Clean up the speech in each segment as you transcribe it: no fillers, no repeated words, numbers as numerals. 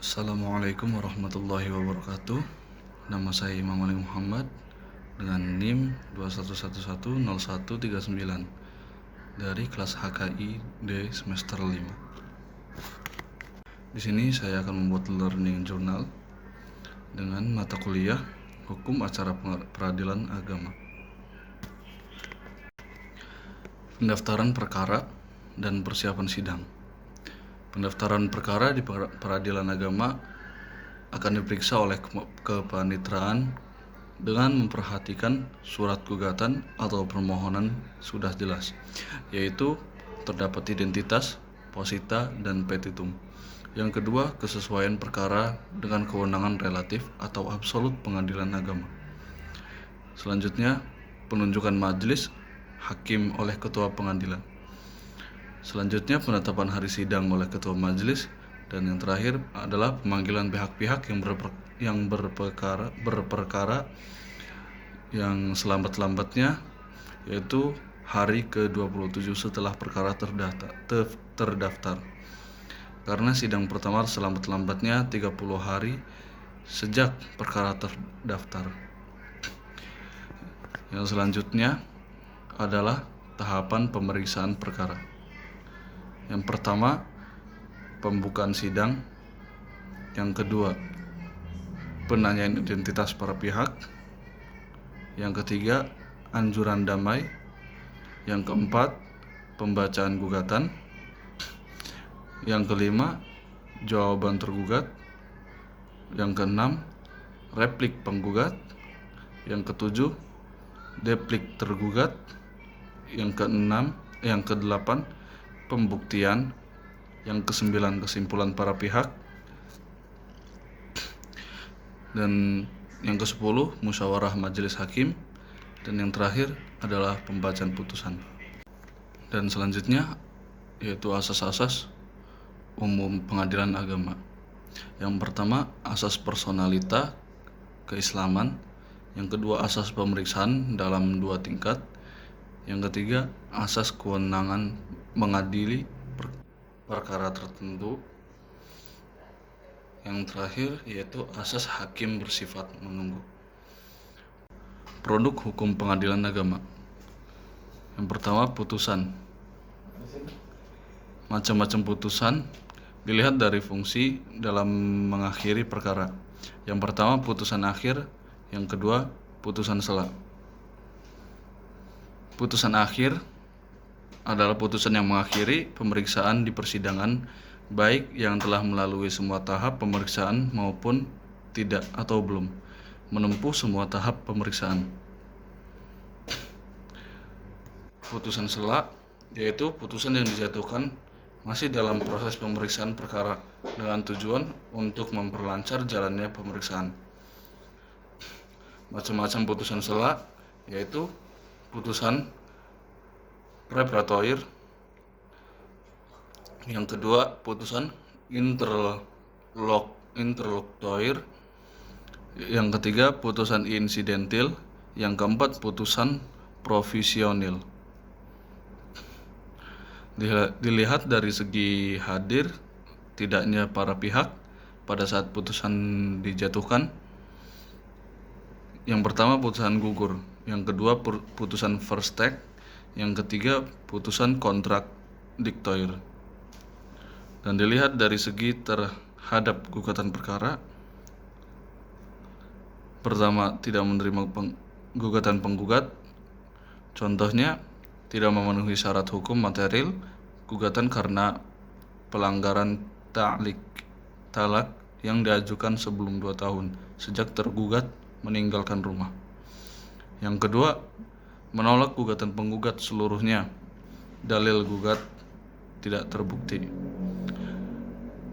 Assalamualaikum warahmatullahi wabarakatuh. Nama saya Imam Ali Muhammad dengan NIM 21110139 dari kelas HKI D semester 5. Di sini saya akan membuat learning journal dengan mata kuliah Hukum Acara Peradilan Agama. Pendaftaran perkara dan persiapan sidang. Pendaftaran perkara di peradilan agama akan diperiksa oleh kepanitraan dengan memperhatikan surat gugatan atau permohonan sudah jelas, yaitu terdapat identitas, posita, dan petitum. Yang kedua, kesesuaian perkara dengan kewenangan relatif atau absolut pengadilan agama. Selanjutnya, penunjukan majelis hakim oleh ketua pengadilan. Selanjutnya, penetapan hari sidang oleh ketua majelis, dan yang terakhir adalah pemanggilan pihak-pihak yang berperkara yang selambat-lambatnya, yaitu hari ke-27 setelah perkara terdaftar. Karena sidang pertama selambat-lambatnya 30 hari sejak perkara terdaftar. Yang selanjutnya adalah tahapan pemeriksaan perkara. Yang pertama, pembukaan sidang. Yang kedua, penanyaan identitas para pihak. Yang ketiga, anjuran damai. Yang keempat, pembacaan gugatan. Yang kelima, jawaban tergugat. Yang keenam, replik penggugat. Yang ketujuh, deplik tergugat. Yang kedelapan, pembuktian. Yang kesembilan, kesimpulan para pihak. Dan yang ke-10, musyawarah majelis hakim. Dan yang terakhir adalah pembacaan putusan. Dan selanjutnya yaitu asas-asas umum pengadilan agama. Yang pertama, asas personalita keislaman. Yang kedua, asas pemeriksaan dalam 2 tingkat. Yang ketiga, asas kewenangan mengadili perkara tertentu. Yang terakhir yaitu asas hakim bersifat menunggu. Produk hukum pengadilan agama. Yang pertama, putusan. Macam-macam putusan dilihat dari fungsi dalam mengakhiri perkara. Yang pertama, putusan akhir. Yang kedua, putusan sela. Putusan akhir adalah putusan yang mengakhiri pemeriksaan di persidangan, baik yang telah melalui semua tahap pemeriksaan maupun tidak atau belum menempuh semua tahap pemeriksaan. Putusan sela yaitu putusan yang dijatuhkan masih dalam proses pemeriksaan perkara dengan tujuan untuk memperlancar jalannya pemeriksaan. Macam-macam putusan sela yaitu putusan preparatoir. Yang kedua, putusan interlokutor. Yang ketiga, putusan insidentil. Yang keempat, putusan provisional. Dilihat dari segi hadir tidaknya para pihak pada saat putusan dijatuhkan. Yang pertama, putusan gugur. Yang kedua, putusan first take. Yang ketiga, putusan kontradiktor. Dan dilihat dari segi terhadap gugatan perkara. Pertama, tidak menerima gugatan penggugat. Contohnya, tidak memenuhi syarat hukum material gugatan karena pelanggaran talak yang diajukan sebelum 2 tahun sejak tergugat meninggalkan rumah. Yang kedua, menolak gugatan penggugat seluruhnya. Dalil gugat tidak terbukti.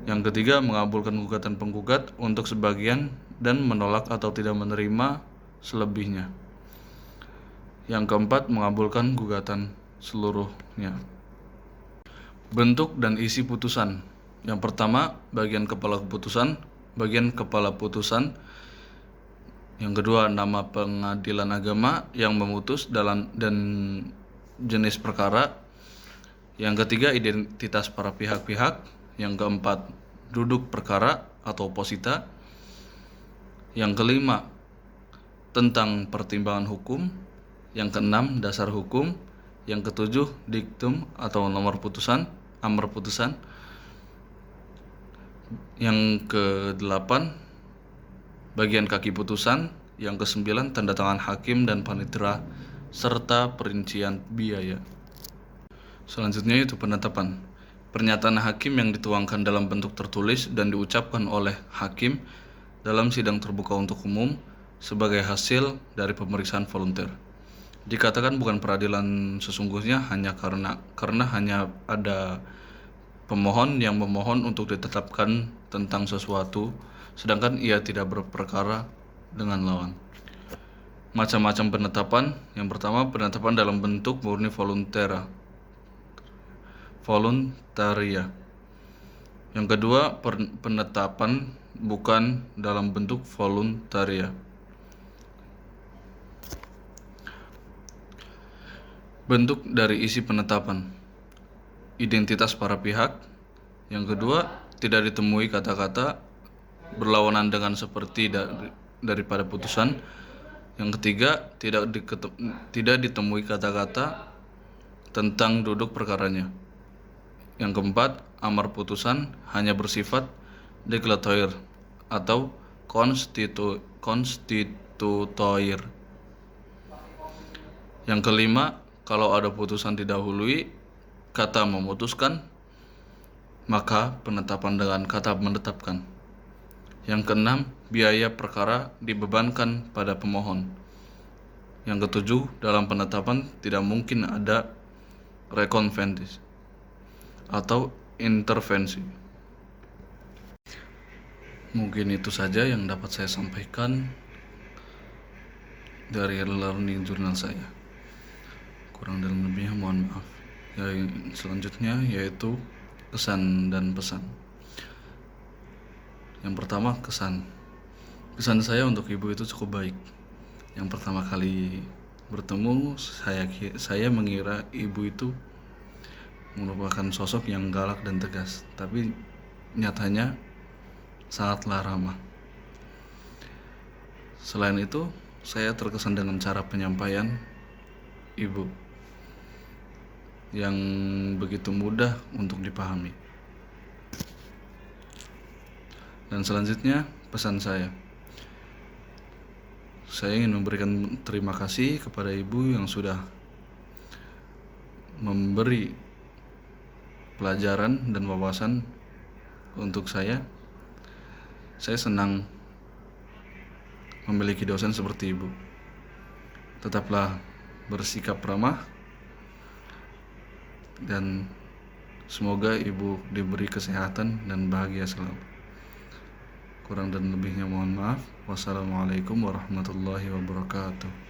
Yang ketiga, mengabulkan gugatan penggugat untuk sebagian dan menolak atau tidak menerima selebihnya. Yang keempat, mengabulkan gugatan seluruhnya. Bentuk dan isi putusan. Yang pertama, bagian kepala putusan. Yang kedua, nama pengadilan agama yang memutus dan jenis perkara. Yang ketiga, identitas para pihak-pihak. Yang keempat, duduk perkara atau posita. Yang kelima, tentang pertimbangan hukum. Yang keenam, dasar hukum. Yang ketujuh, diktum atau amar putusan. Yang kedelapan, bagian kaki putusan. Yang kesembilan, tanda tangan hakim dan panitera serta perincian biaya. Selanjutnya itu penetapan. Pernyataan hakim yang dituangkan dalam bentuk tertulis dan diucapkan oleh hakim dalam sidang terbuka untuk umum sebagai hasil dari pemeriksaan volunteer. Dikatakan bukan peradilan sesungguhnya hanya karena hanya ada pemohon yang memohon untuk ditetapkan tentang sesuatu, sedangkan ia tidak berperkara dengan lawan. Macam-macam penetapan. Yang pertama, penetapan dalam bentuk murni voluntaria. Yang kedua, penetapan bukan dalam bentuk voluntaria. Bentuk dari isi penetapan: identitas para pihak. Yang kedua, tidak ditemui kata-kata berlawanan dengan seperti daripada putusan. Yang ketiga, tidak ditemui kata-kata tentang duduk perkaranya. Yang keempat, amar putusan hanya bersifat deklaratif atau konstitutoir. Yang kelima, kalau ada putusan didahului kata memutuskan, maka penetapan dengan kata menetapkan. Yang keenam, biaya perkara dibebankan pada pemohon. Yang ketujuh, dalam penetapan tidak mungkin ada rekonvensi atau intervensi. Mungkin itu saja yang dapat saya sampaikan dari learning journal saya. Kurang dan lebihnya mohon maaf. Selanjutnya yaitu kesan dan pesan. Yang pertama, kesan saya untuk ibu itu cukup baik. Yang pertama kali bertemu, saya mengira ibu itu merupakan sosok yang galak dan tegas, tapi nyatanya sangatlah ramah. Selain itu, saya terkesan dengan cara penyampaian ibu yang begitu mudah untuk dipahami. Dan selanjutnya, pesan saya ingin memberikan terima kasih kepada ibu yang sudah memberi pelajaran dan wawasan untuk saya. Saya senang memiliki dosen seperti ibu. Tetaplah bersikap ramah dan semoga ibu diberi kesehatan dan bahagia selalu. Kurang dan lebihnya mohon maaf. Wassalamualaikum warahmatullahi wabarakatuh.